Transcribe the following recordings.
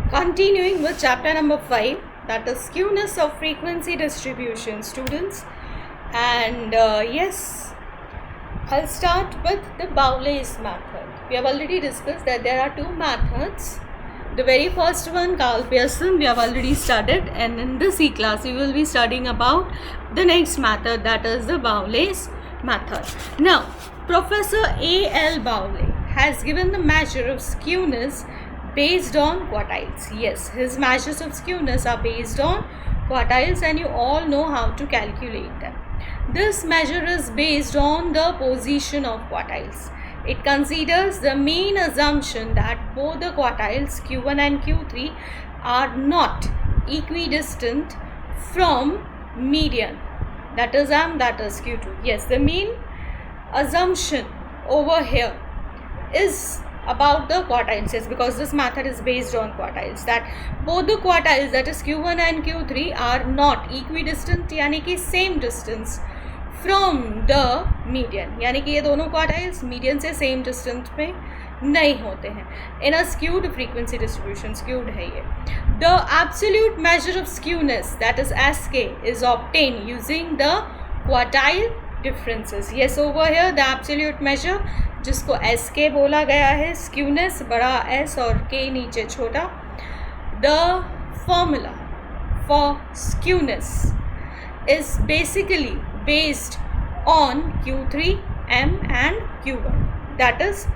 Continuing with chapter number 5, that is skewness of frequency distribution, students. And yes, I'll start with the Bowley's method. We have already discussed that there are two methods. The very first one, Carl Pearson, we have already studied, and in this E-class we will be studying about the next method, that is the Bowley's method. Now, Professor A.L. Bowley has given the measure of skewness based on quartiles. Yes, his measures of skewness are based on quartiles, and you all know how to calculate them. This measure is based on the position of quartiles. It considers the main assumption that both the quartiles Q1 and Q3 are not equidistant from median, that is M, that is Q2. Yes, the main assumption over here is about the quartiles, yes, because this method is based on quartiles, that both the quartiles, that is Q1 and Q3, are not equidistant, यानी कि same distance from the median, यानी कि ये दोनों quartiles median से same distance पे नहीं होते हैं in a skewed frequency distribution. Skewed है ये. The absolute measure of skewness, that is SK, is obtained using the quartile differences. Yes, over here the absolute measure, जिसको SK बोला गया है, skewness बड़ा S और K नीचे छोटा. The formula for skewness is basically based on Q3, M and Q1, that is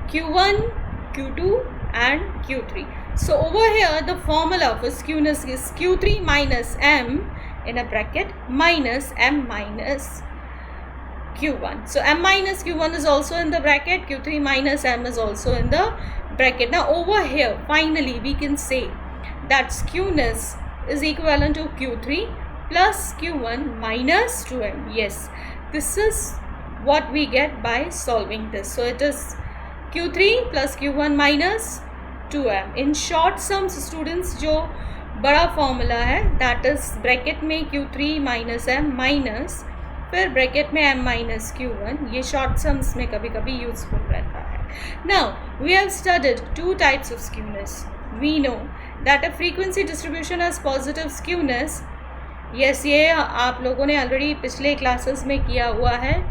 Q1, Q2 and Q3. So over here the formula for skewness is Q3 minus M in a bracket minus M minus Q1. So M minus Q1 is also in the bracket, Q3 minus M is also in the bracket. Now over here finally we can say that skewness is equivalent to Q3 plus Q1 minus 2M. Yes, this is what we get by solving this. So it is Q3 plus Q1 minus 2M. In short sums, students, जो बड़ा formula है, that is bracket में Q3 minus M minus फिर bracket में M minus Q1, ये short sums में कभी कभी यूजफुल रहता है. Now we have studied two types of skewness. We know that a frequency distribution has positive skewness. Yes, ये आप लोगों ने already पिछले classes में किया हुआ है.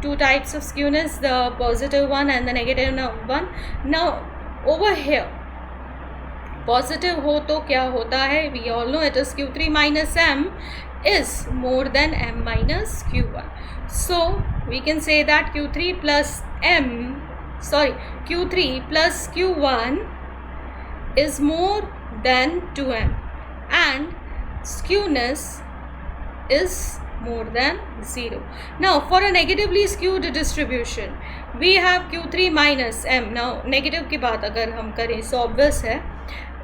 Two types of skewness, the positive one and the negative one. Now over here positive हो तो क्या होता है, we all know it is Q3 minus M is more than M minus Q1. So we can say that Q3 plus Q1 is more than 2M and skewness is more than 0. Now for a negatively skewed distribution we have Q3 minus M. Now negative की बात अगर हम करें so obvious है,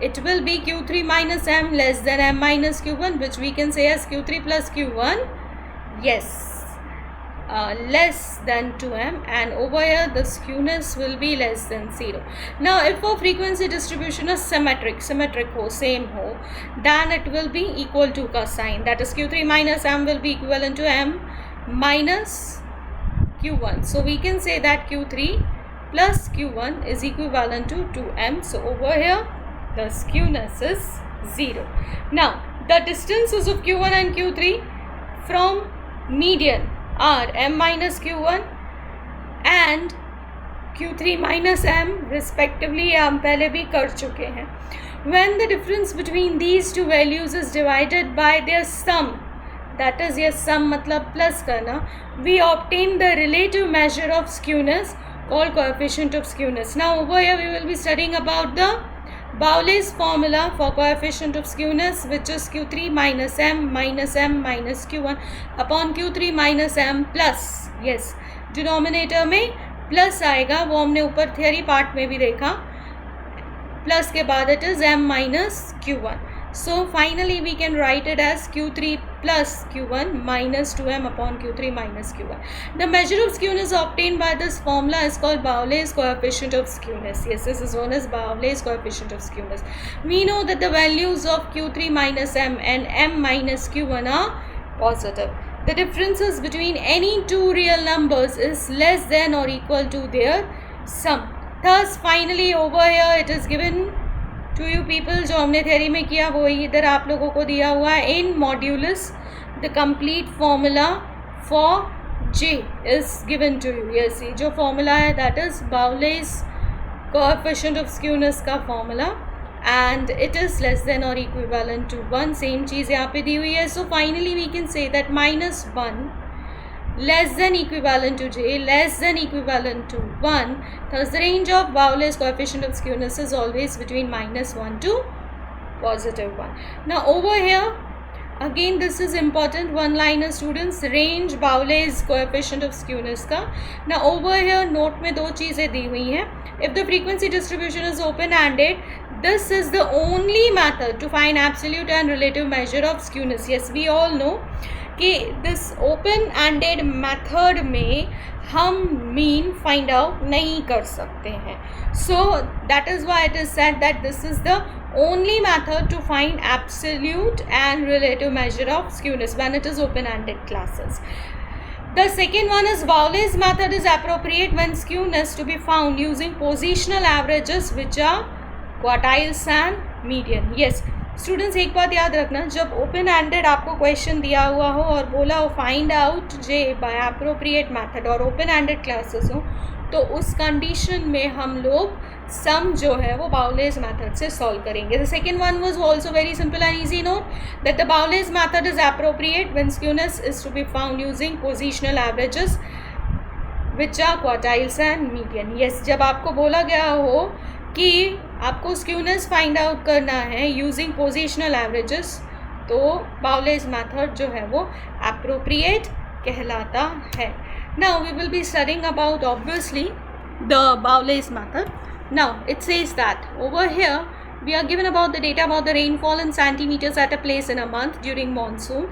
it will be Q3 minus M less than M minus Q1, which we can say as Q3 plus Q1, yes, less than 2M, and over here the skewness will be less than 0. Now if a frequency distribution is symmetric हो, same हो, then it will be equal to का sign, that is Q3 minus M will be equivalent to M minus Q1. So we can say that Q3 plus Q1 is equivalent to 2M. So over here the skewness is 0. Now the distances of Q1 and Q3 from median are M minus Q1 and Q3 minus M respectively. हम पहले भी कर चुके हैं. When the difference between these two values is divided by their sum, that is yes, sum मतलब plus करना, we obtain the relative measure of skewness called coefficient of skewness. Now over here we will be studying about the Bowley's formula for coefficient of skewness, which is Q3 minus M minus Q1 upon Q3 minus M plus, yes, denominator में plus आएगा, वो हमने ऊपर theory part में भी देखा, plus के बाद it is M minus Q1. So finally we can write it as Q3 plus Q1 minus 2M upon Q3 minus Q1. The measure of skewness obtained by this formula is called Bowley's coefficient of skewness. Yes, this is known as Bowley's coefficient of skewness. We know that the values of Q3 minus M and M minus Q1 are positive. The differences between any two real numbers is less than or equal to their sum. Thus finally over here it is given to you people जो हमने theory में किया वही इधर आप लोगों को दिया हुआ है. In modulus the complete formula for J is given to you. Yes, ये जो फॉर्मूला है that is Bowley's coefficient of skewness का फॉर्मूला and it is less than or equivalent to 1. Same चीज़ यहाँ पे दी हुई है. So finally we can say that -1 less than equivalent to J less than equivalent to 1. Thus the range of Bowley's coefficient of skewness is always between -1 to +1. Now over here again this is important one liner students, range Bowley's coefficient of skewness का. Now over here note में दो चीज़ें दी हुई हैं. If the frequency distribution is open-ended, this is the only method to find absolute and relative measure of skewness. Yes, we all know कि this open-ended method में हम mean find out नहीं कर सकते हैं. So that is why it is said that this is the only method to find absolute and relative measure of skewness when it is open-ended classes. The second one is Bowley's method is appropriate when skewness to be found using positional averages which are quartiles and median. Yes, students एक बात याद रखना, जब open ended आपको question दिया हुआ हो और बोला हो फाइंड आउट जे बाय अप्रोप्रिएट मेथड और ओपन एंडेड क्लासेस हो, तो उस कंडीशन में हम लोग सम जो है वो बाउलेज मेथड से सॉल्व करेंगे. The second one was also very simple and easy. Note that the Bowley's method is appropriate when skewness is to be found using positional averages which are quartiles and median. Yes, जब आपको बोला गया हो कि आपको skewness find out करना है using positional averages, तो बाउलेज मेथड जो है वो अप्रोप्रिएट कहलाता है. Now we will be studying about obviously the Bowley's method. Now it says that over here we are given about the data about the rainfall in centimeters at a place in a month during monsoon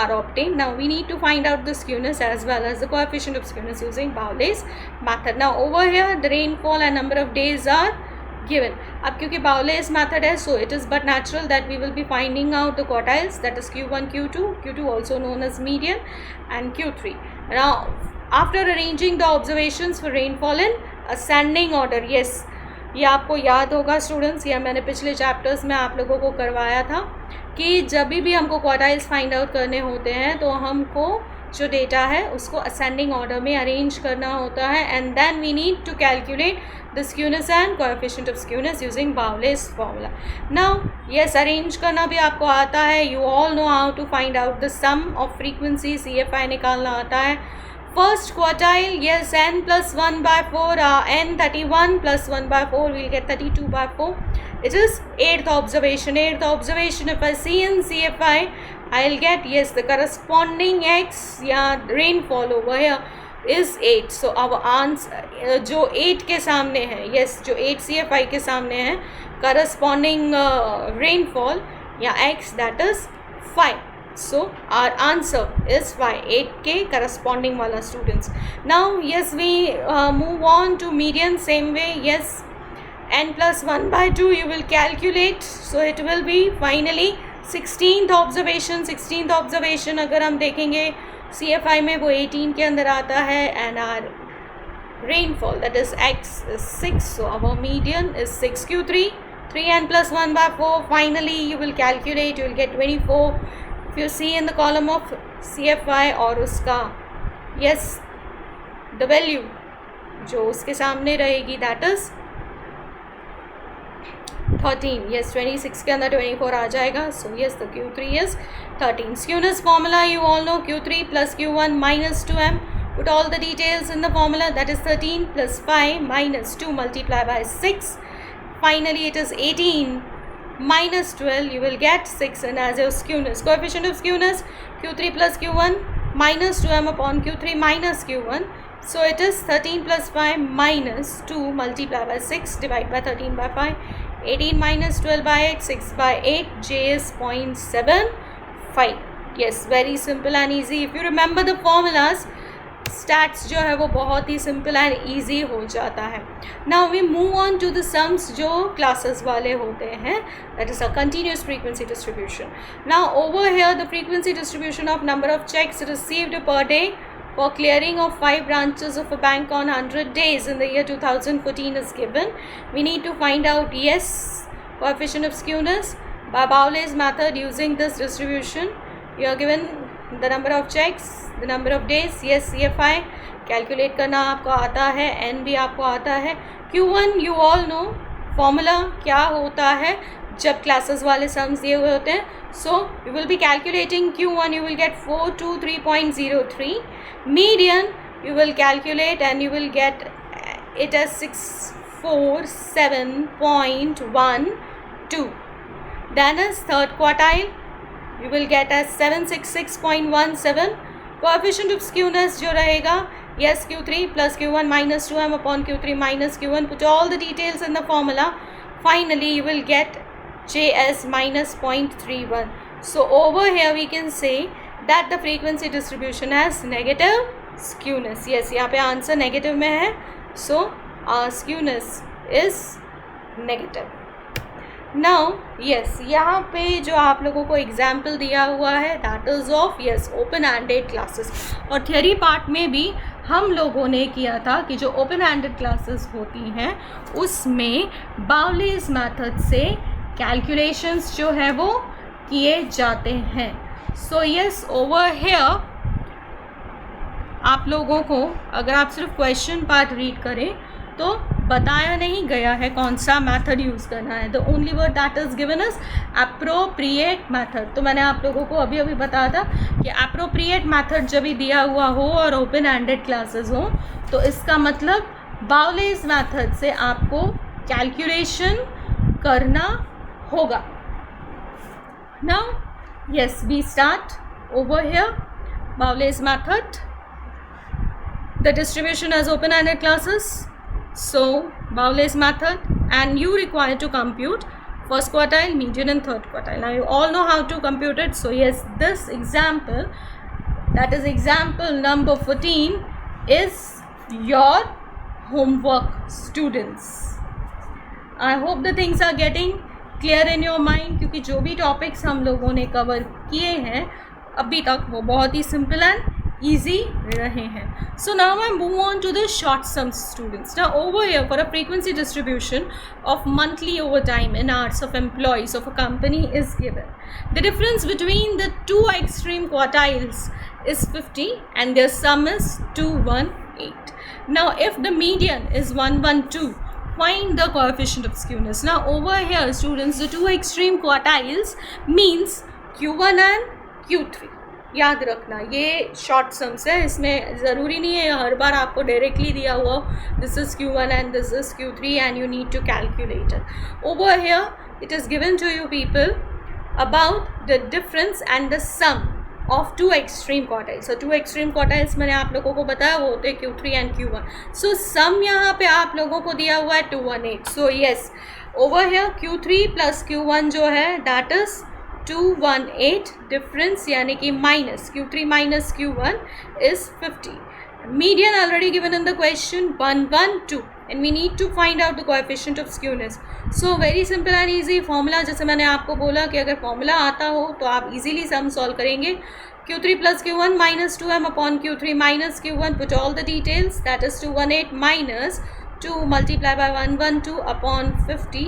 are obtained. Now we need to find out the skewness as well as the coefficient of skewness using Bowley's method. Now over here the rainfall and number of days are given. अब क्योंकि Bowley's method है, so it is but natural that we will be finding out the quartiles, that is Q1, Q2 also known as median, and Q3. Now after arranging the observations for rainfall in ascending order, yes, ये आपको याद होगा students, या मैंने पिछले chapters में आप लोगों को करवाया था कि जब भी हमको क्वार्टाइल्स फाइंड आउट करने होते हैं तो हमको जो डेटा है उसको असेंडिंग ऑर्डर में अरेंज करना होता है, and then we need to calculate the skewness and coefficient of skewness using Bowley's formula. Now yes, arrange करना भी आपको आता है. You all know how to find out the sum of frequency, CFI निकालना आता है. First quartile, yes, n plus 1 by 4, n 31 plus 1 by 4, we'll get 32 by 4. It is 8th observation. 8th observation, if I see in CFI, I'll get, yes, the corresponding x, yeah, rainfall over here is 8. So our answer जो 8 के सामने है, yes, जो 8 CFI के सामने है, corresponding rainfall, yeah, x, that is 5. So our answer is 5, 8 के corresponding वाला students. Now yes, we move on to median same way. Yes, n plus 1 by 2 you will calculate, so it will be finally 16th observation. 16th observation अगर हम देखेंगे CFI में वो 18 के अंदर आता है, and our rainfall, that is x, is 6. So our median is 6 Q3. 3n plus 1 by 4, finally you will calculate, you will get 24. If you see in the column of CFI और उसका yes the value जो उसके सामने रहेगी, that is 13. yes, 26 के अंदर 24 आ जाएगा. So yes, the Q3 is 13. Skewness formula you all know, Q3 plus Q1 minus 2m. Put all the details in the formula, that is 13 plus 5 minus 2 multiplied by 6. Finally it is 18 minus 12, you will get 6, and as your skewness, coefficient of skewness, Q3 plus Q1 minus 2m upon Q3 minus Q1. So it is 13 plus 5 minus 2 multiplied by 6 divided by 13 by 5. 18 minus 12 by 8, 6 by 8, J is 0.75. Yes, very simple and easy. If you remember the formulas, stats जो है वो बहुत ही simple and easy हो जाता है. Now we move on to the sums जो classes वाले होते हैं, that is a continuous frequency distribution. Now over here the frequency distribution of number of checks received per day for clearing of 5 branches of a bank on 100 days in the year 2014 is given. We need to find out, yes, coefficient of skewness by Bowley's method. Using this distribution, you are given the number of checks, the number of days. Yes, CFI calculate करना आपको आता है, n भी आपको आता है. Q1 you all know formula क्या होता है जब क्लासेस वाले सम्स दिए हुए होते हैं. So you will be calculating Q1, you will get 423.03. Median you will calculate and you will get it as 647.12. Then as third quartile you will get as 766.17. Coefficient of skewness जो रहेगा, yes, Q3 plus Q1 minus 2m upon Q3 minus Q1. Put all the details in the formula. Finally you will get J as minus 0.31. So over here we can say that the frequency distribution has negative skewness. Yes, यहाँ पे answer negative में है. So our skewness is negative. Now yes, यहाँ पे जो आप लोगों को एग्जाम्पल दिया हुआ है that is of yes open ended classes. और थियरी पार्ट में भी हम लोगों ने किया था कि जो ओपन एंडेड क्लासेस होती हैं उसमें बाउलीज मेथड से कैलकुलेशंस जो है वो किए जाते हैं. सो यस, ओवर हेयर आप लोगों को अगर आप सिर्फ क्वेश्चन पार्ट रीड करें तो बताया नहीं गया है कौन सा मेथड यूज़ करना है. The only word that is given is appropriate method. तो मैंने आप लोगों को अभी बताया था कि एप्रोप्रिएट मेथड जब भी दिया हुआ हो और ओपन एंडेड क्लासेस हो तो इसका मतलब बाउलीज मेथड से आपको कैलकुलेशन करना होगा. Now yes, we start over here Bowley's method. The distribution as open-ended classes. So Bowley's method, and you require to compute first quartile, median and third quartile. Now you all know how to compute it. So yes, this example, that is example number 14, is your homework, students. I hope the things are getting clear in your mind, क्योंकि जो भी topics हम लोगों ने cover किए हैं अभी तक वो बहुत ही simple and easy रहे हैं. So now I move on to the short sums, students. Now over here, for a frequency distribution of monthly overtime in hours of employees of a company is given. The difference between the two extreme quartiles is 50 and their sum is 218. Now if the median is 112, find the coefficient of skewness. Now over here, students, the two extreme quartiles means Q1 and Q3. याद रखना ये short sums है, इसमें ज़रूरी नहीं है हर बार आपको directly दिया हुआ this is Q1 and this is Q3 and you need to calculate it. Over here it is given to you people about the difference and the sum of two extreme quartiles. और two extreme quartiles मैंने आप लोगों को बताया वो होते हैं Q3 and Q1. सो सम यहाँ पे आप लोगों को दिया हुआ है 218. So yes, over here Q3 plus Q1 जो है दैट इज़ 218. डिफरेंस यानी कि minus Q3 minus Q1 is 50. Median already given in the question 112 and we need to find out the coefficient of skewness. So very simple and easy formula. जैसे मैंने आपको बोला कि अगर फॉर्मूला आता हो तो आप इजीली सम सॉल्व करेंगे. Q3 plus Q1 minus 2m upon Q3 minus Q1. Put all the details. That is 218 minus 2 multiplied by 112 upon 50.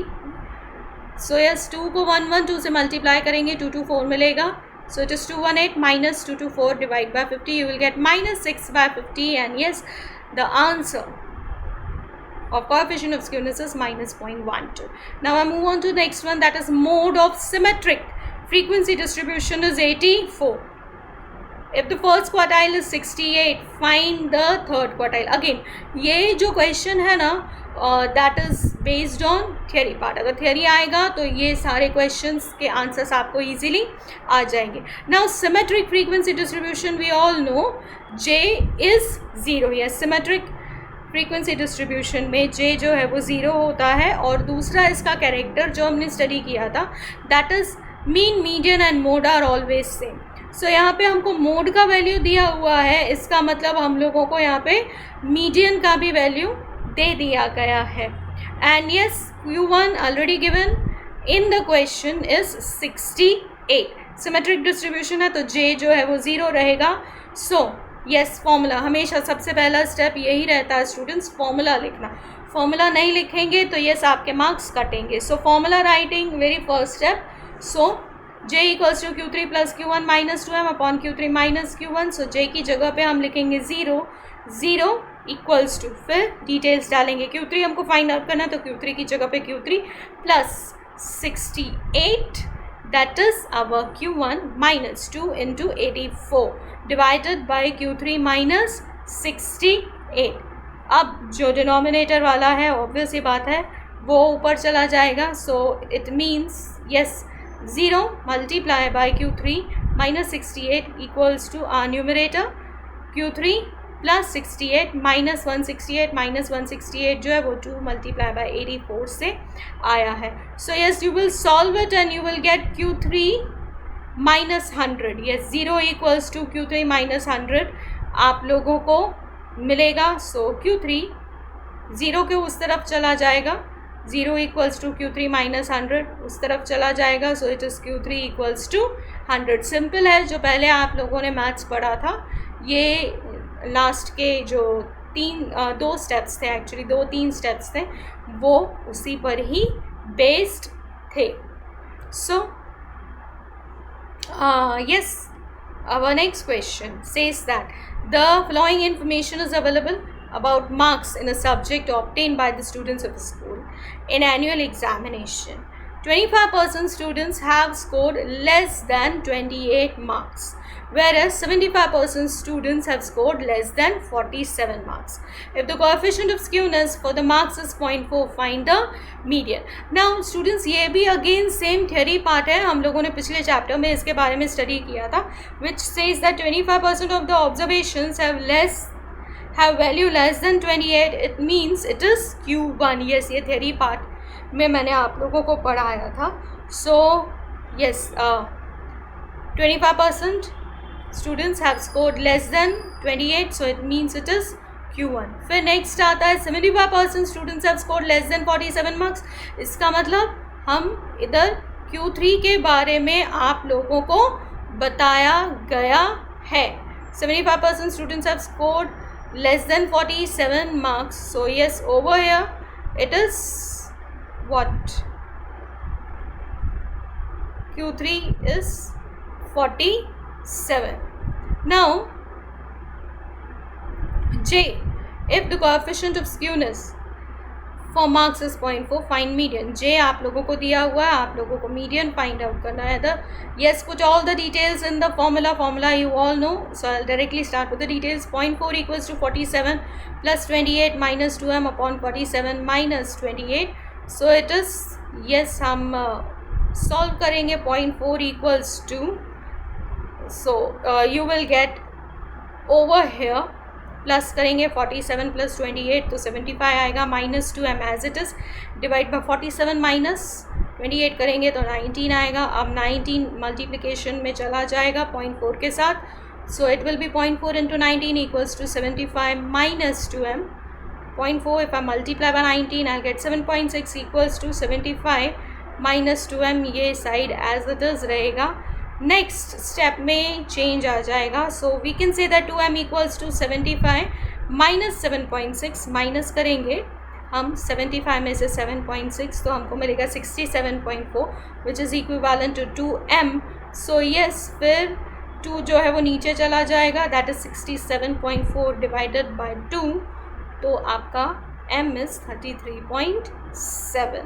So yes 2 को 112 से मल्टीप्लाई करेंगे 224 मिलेगा. So it is 218 minus 224 divide by 50. You will get minus 6 by 50 and yes the answer of coefficient of skewness is minus 0.12. Now I move on to the next one, that is mode of symmetric frequency distribution is 84. If the first quartile is 68, find the third quartile. Again ये जो question है ना that is based on theory part. अगर theory आएगा तो ये सारे questions के answers आपको easily आ जाएंगे. Now symmetric frequency distribution we all know J is 0. Yes, symmetric frequency distribution में J जो है वो 0 होता है. और दूसरा इसका कैरेक्टर जो हमने स्टडी किया था that is mean, median and mode are always same. So यहाँ पे हमको मोड का वैल्यू दिया हुआ है, इसका मतलब हम लोगों को यहाँ पे मीडियन का भी वैल्यू दे दिया गया है. And yes Q1 already given in the question is 68. Symmetric distribution है तो J जो है वो 0 रहेगा. सो यस फॉर्मूला, हमेशा सबसे पहला स्टेप यही रहता है स्टूडेंट्स, फॉर्मूला लिखना. फॉर्मूला नहीं लिखेंगे तो यस आपके मार्क्स कटेंगे. So formula writing very first step. So J equals to Q3 plus Q1 minus 2M upon Q3 minus Q1. So J की जगह पे हम लिखेंगे 0 इक्वल्स टू, फिर डिटेल्स डालेंगे. Q3 हमको फाइंड आउट करना है तो Q3 की जगह पे Q3 plus 68 that is our Q1 minus 2 into 84 divided by Q3 minus 68. अब जो डिनोमिनेटर वाला है ऑब्वियस ही बात है वो ऊपर चला जाएगा. So it means yes 0 multiply by Q3 minus 68 equals to our numerator Q3 plus 68 minus 168 जो है वो 2 मल्टीप्लाई बाय 84 से आया है. So yes you will solve it and you will get Q3 minus 100. Yes 0 equals to Q3 minus 100 आप लोगों को मिलेगा. सो Q3 0 के उस तरफ चला जाएगा, 0 इक्वल्स टू Q3 माइनस 100 उस तरफ चला जाएगा. So it is Q3 equals to 100. Simple है. जो पहले आप लोगों ने मैथ्स पढ़ा था ये लास्ट के जो 2 स्टेप्स थे, एक्चुअली 2-3 स्टेप्स थे, वो उसी पर ही बेस्ड थे. सो yes, our next question says that the following information is available about marks in a subject obtained by the students of the school in annual examination. 25% students have scored less than 28 marks, whereas 75% students have scored less than 47 marks. If the coefficient of skewness for the marks is 0.4, find the median. Now students, ये भी again same theory part है. हम लोगों ने पिछले chapter में इसके बारे में स्टडी किया था, which says that 25% of the observations have value less than 28. It means it is Q1. Yes, ये theory part में मैंने आप लोगों को पढ़ाया था. So yes, 25% students have scored less than 28, so it means it is Q1. फिर next आता है 75% students have scored less than 47 marks. इसका मतलब हम इधर Q3 के बारे में आप लोगों को बताया गया है. 75% students have scored less than 47 marks. So yes, over here it is what? Q3 is 47. Now J, if the coefficient of skewness for marks is 0.4, find median. J आप लोगों को दिया हुआ है, आप लोगों को median find out करना है. Yes, put all the details in the formula you all know. So I'll directly start with the details. 0.4 equals to 47 plus 28 minus 2m upon 47 minus 28. So it is, yes, हम solve करेंगे. 0.4 equals to, so you will get over here plus करेंगे 47 plus 28 तो 75 आएगा, minus 2m as it is, divide by 47 minus 28 करेंगे तो 19 आएगा. अब 19 multiplication में चला जाएगा 0.4 के साथ. So it will be 0.4 into 19 equals to 75 minus 2m. 0.4 if I multiply by 19 I'll get 7.6 equals to 75 minus 2m. ये साइड एज इट इज़ रहेगा. नेक्स्ट स्टेप में चेंज आ जाएगा. So we can say that 2m equals to 75 minus 7.6. Minus करेंगे हम 75 में से 7.6 तो हमको मिलेगा 67.4 which is equivalent to 2m. So yes, फिर 2 जो है वो नीचे चला जाएगा, दैट इज़ 67.4 डिवाइडेड बाय 2, तो आपका m इज़ 33.7.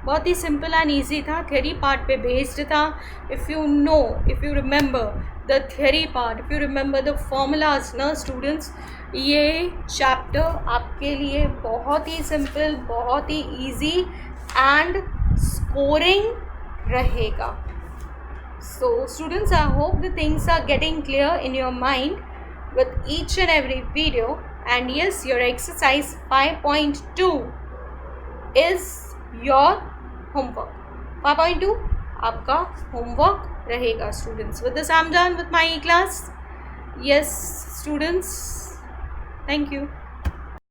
बहुत ही सिंपल एंड ईजी था. थ्योरी पार्ट पे बेस्ड था. If you remember the theory part, if you remember the formulas ना स्टूडेंट्स, ये चैप्टर आपके लिए बहुत ही सिंपल, बहुत ही ईजी एंड स्कोरिंग रहेगा. So students, I hope the things are getting clear in your mind with each and every video. And yes, your exercise 5.2 is your homework. 5.2 आपका homework रहेगा students. With this I'm done with my class. Yes students, thank you.